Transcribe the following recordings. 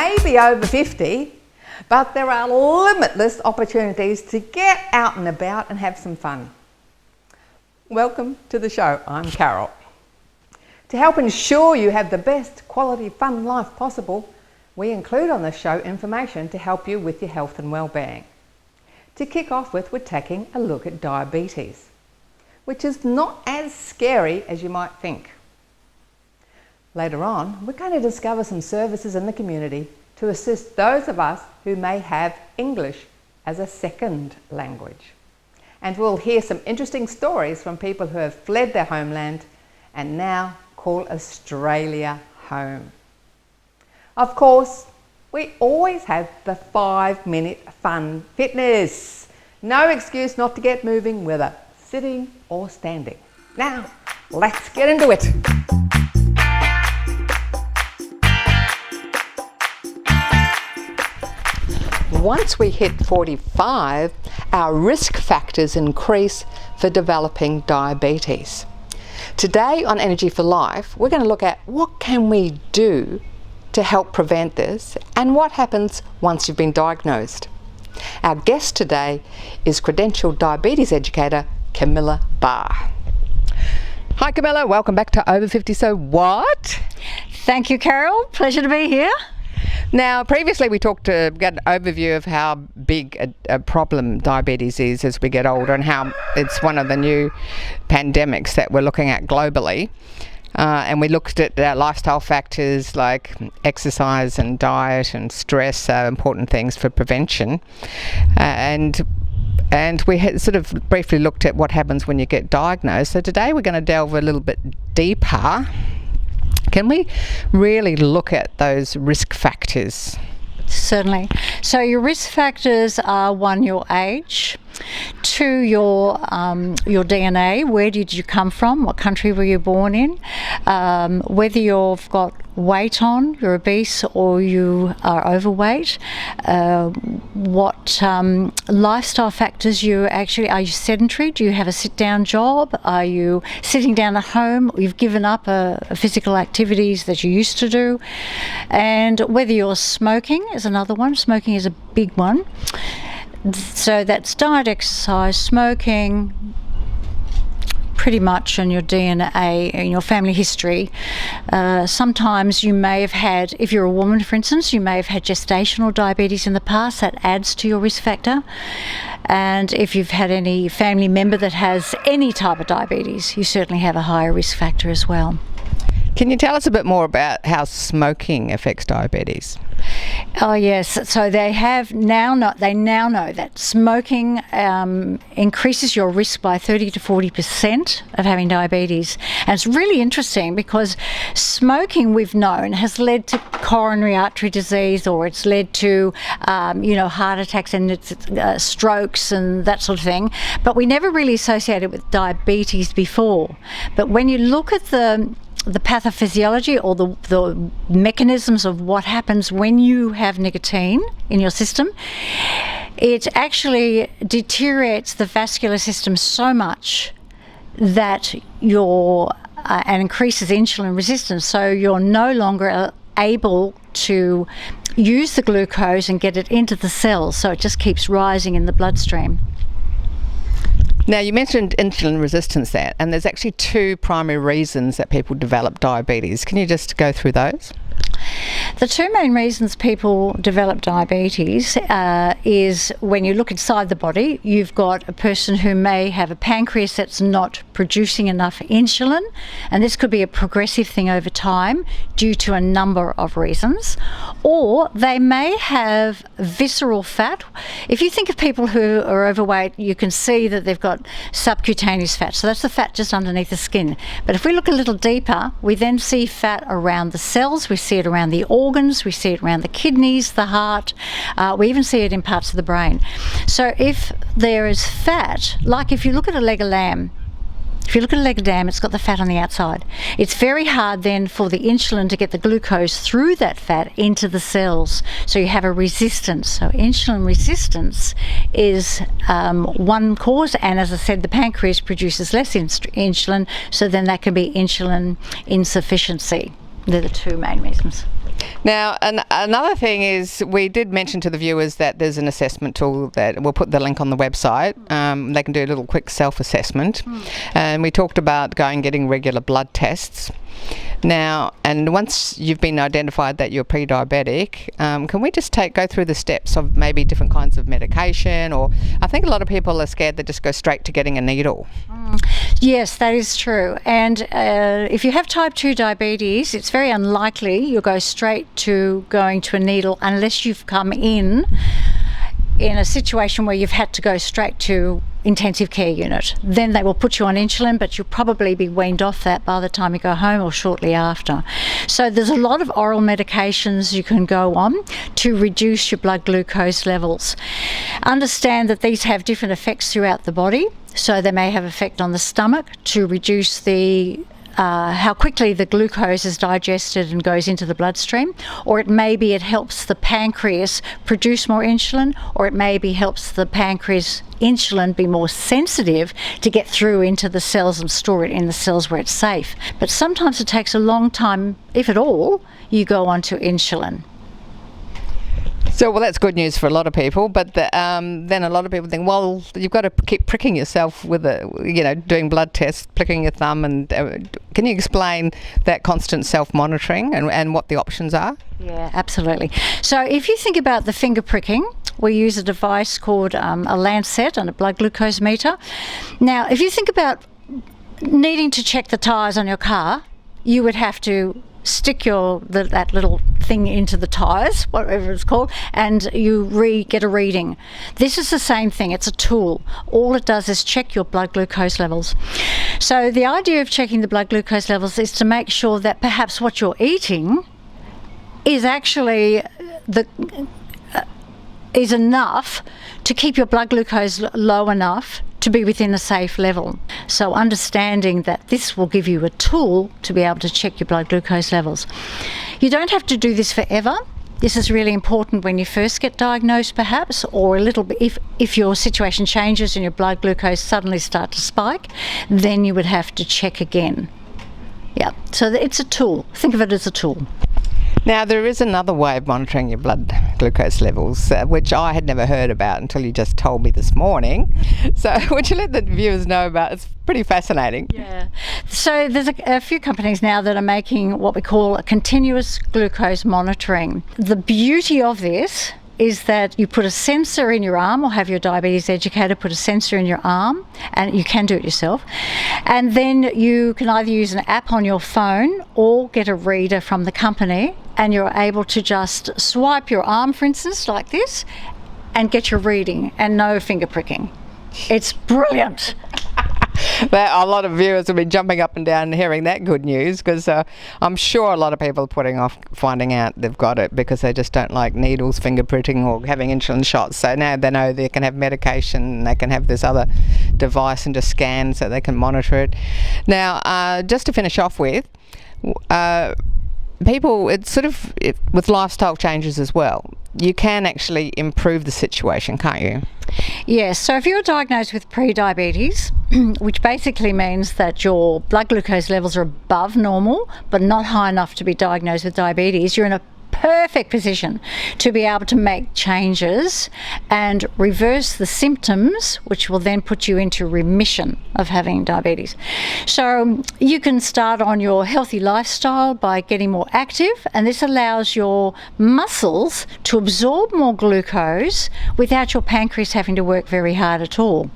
may be over 50, but there are limitless opportunities to get out and about and have some fun. Welcome to the show. I'm Carol. To help ensure you have the best quality fun life possible, we include on the show information to help you with your health and well-being. To kick off with, we're taking a look at diabetes, which is not as scary as you might think. Later on, we're going to discover some services in the community to assist those of us who may have English as a second language. And we'll hear some interesting stories from people who have fled their homeland and now call Australia home. Of course, we always have the 5-minute fun fitness. No excuse not to get moving, whether sitting or standing. Now, let's get into it. Once we hit 45, our risk factors increase for developing diabetes. Today on Energy for Life, we're going to look at what can we do to help prevent this and what happens once you've been diagnosed. Our guest today is Credentialled Diabetes Educator Camilla Barr. Hi Camilla, welcome back to Over 50 So What? Thank you, Carol. Pleasure to be here. Now, previously we talked to get an overview of how big a problem diabetes is as we get older and how it's one of the new pandemics that we're looking at globally. And we looked at lifestyle factors like exercise and diet and stress, important things for prevention. And we had sort of briefly looked at what happens when you get diagnosed. So today we're going to delve a little bit deeper. Can we really look at those risk factors? Certainly. So your risk factors are 1, your age, 2, your DNA, where did you come from, what country were you born in, whether you've got weight on, you're obese or you are overweight, what lifestyle factors are you sedentary, do you have a sit-down job, are you sitting down at home, you've given up physical activities that you used to do, and whether you're smoking is another one. Smoking is a big one. So that's diet, exercise, smoking, pretty much on your DNA, in your family history. Sometimes you may have had, if you're a woman for instance, you may have had gestational diabetes in the past. That adds to your risk factor. And if you've had any family member that has any type of diabetes, you certainly have a higher risk factor as well. Can you tell us a bit more about how smoking affects diabetes? Oh yes, so they now know that smoking increases your risk by 30 to 40% of having diabetes. And it's really interesting because smoking, we've known, has led to coronary artery disease, or it's led to heart attacks and strokes and that sort of thing. But we never really associated it with diabetes before. But when you look at the pathophysiology or the mechanisms of what happens when you have nicotine in your system, it actually deteriorates the vascular system so much that and increases insulin resistance, so you're no longer able to use the glucose and get it into the cells, so it just keeps rising in the bloodstream. Now, you mentioned insulin resistance there, and there's actually 2 primary reasons that people develop diabetes. Can you just go through those? The 2 main reasons people develop diabetes is when you look inside the body, you've got a person who may have a pancreas that's not producing enough insulin, and this could be a progressive thing over time due to a number of reasons, or they may have visceral fat. If you think of people who are overweight, you can see that they've got subcutaneous fat, so that's the fat just underneath the skin. But if we look a little deeper, we then see fat around the cells, we see it around the organs, we see it around the kidneys, the heart, we even see it in parts of the brain. So if there is fat, like if you look at a leg of lamb, it's got the fat on the outside. It's very hard then for the insulin to get the glucose through that fat into the cells. So you have a resistance. So insulin resistance is one cause, and as I said, the pancreas produces less insulin, so then that can be insulin insufficiency. They're the 2 main reasons. Now, another thing is, we did mention to the viewers that there's an assessment tool that we'll put the link on the website. They can do a little quick self-assessment. And we talked about getting regular blood tests. Now, and once you've been identified that you're pre-diabetic, can we just go through the steps of maybe different kinds of medication? Or I think a lot of people are scared they just go straight to getting a needle. Yes, that is true. And if you have type 2 diabetes, it's very unlikely you'll go straight to going to a needle unless you've come in a situation where you've had to go straight to intensive care unit. Then they will put you on insulin, but you'll probably be weaned off that by the time you go home or shortly after. So there's a lot of oral medications you can go on to reduce your blood glucose levels. Understand that these have different effects throughout the body. So they may have effect on the stomach to reduce how quickly the glucose is digested and goes into the bloodstream, or it helps the pancreas produce more insulin, or it helps the pancreas insulin be more sensitive to get through into the cells and store it in the cells where it's safe. But sometimes it takes a long time, if at all, you go onto insulin. So, well, that's good news for a lot of people, but then a lot of people think, well, you've got to keep pricking yourself with doing blood tests, pricking your thumb, and can you explain that constant self-monitoring and what the options are? Yeah, absolutely. So if you think about the finger pricking, we use a device called a Lancet and a blood glucose meter. Now, if you think about needing to check the tyres on your car, you would have to stick that little thing into the tyres, whatever it's called, and you get a reading. This is the same thing. It's a tool. All it does is check your blood glucose levels. So the idea of checking the blood glucose levels is to make sure that perhaps what you're eating is actually is enough to keep your blood glucose low enough to be within a safe level. So understanding that this will give you a tool to be able to check your blood glucose levels. You don't have to do this forever. This is really important when you first get diagnosed, perhaps, or a little bit if your situation changes and your blood glucose suddenly starts to spike, then you would have to check again. Yeah, so it's a tool. Think of it as a tool. Now, there is another way of monitoring your blood glucose levels, which I had never heard about until you just told me this morning. So would you let the viewers know about it? It's pretty fascinating. Yeah. So there's a few companies now that are making what we call a continuous glucose monitoring. The beauty of this is that you put a sensor in your arm, or have your diabetes educator put a sensor in your arm, and you can do it yourself. And then you can either use an app on your phone or get a reader from the company, and you're able to just swipe your arm, for instance, like this, and get your reading, and no finger pricking. It's brilliant. A lot of viewers will be jumping up and down hearing that good news, because I'm sure a lot of people are putting off finding out they've got it because they just don't like needles, finger pricking, or having insulin shots. So now they know they can have medication, they can have this other device and just scan so they can monitor it. Now, just to finish off with, people, with lifestyle changes as well, you can actually improve the situation, can't you? Yes, so if you're diagnosed with pre-diabetes, which basically means that your blood glucose levels are above normal but not high enough to be diagnosed with diabetes, you're in a perfect position to be able to make changes and reverse the symptoms, which will then put you into remission of having diabetes. So you can start on your healthy lifestyle by getting more active, and this allows your muscles to absorb more glucose without your pancreas having to work very hard at all.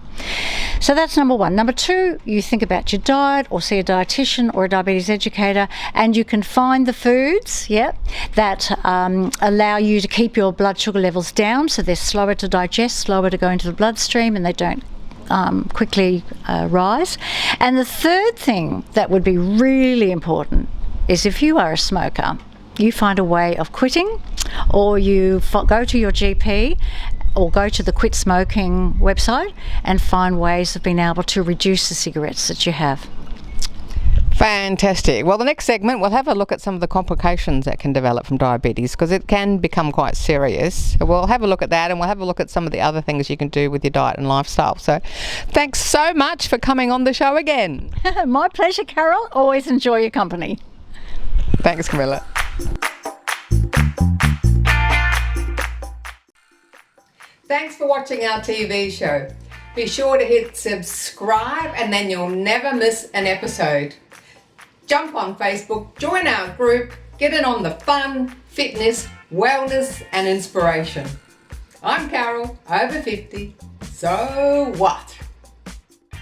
So that's number one. Number two, you think about your diet or see a dietitian or a diabetes educator, and you can find the foods that allow you to keep your blood sugar levels down, so they're slower to digest, slower to go into the bloodstream, and they don't quickly rise. And the third thing that would be really important is if you are a smoker, you find a way of quitting, or you go to your GP or go to the Quit Smoking website and find ways of being able to reduce the cigarettes that you have. Fantastic. Well, the next segment, we'll have a look at some of the complications that can develop from diabetes, because it can become quite serious. We'll have a look at that, and we'll have a look at some of the other things you can do with your diet and lifestyle. So thanks so much for coming on the show again. My pleasure, Carol. Always enjoy your company. Thanks, Camilla. Thanks for watching our TV show. Be sure to hit subscribe and then you'll never miss an episode. Jump on Facebook, join our group, get in on the fun, fitness, wellness and inspiration. I'm Carol, over 50. So what?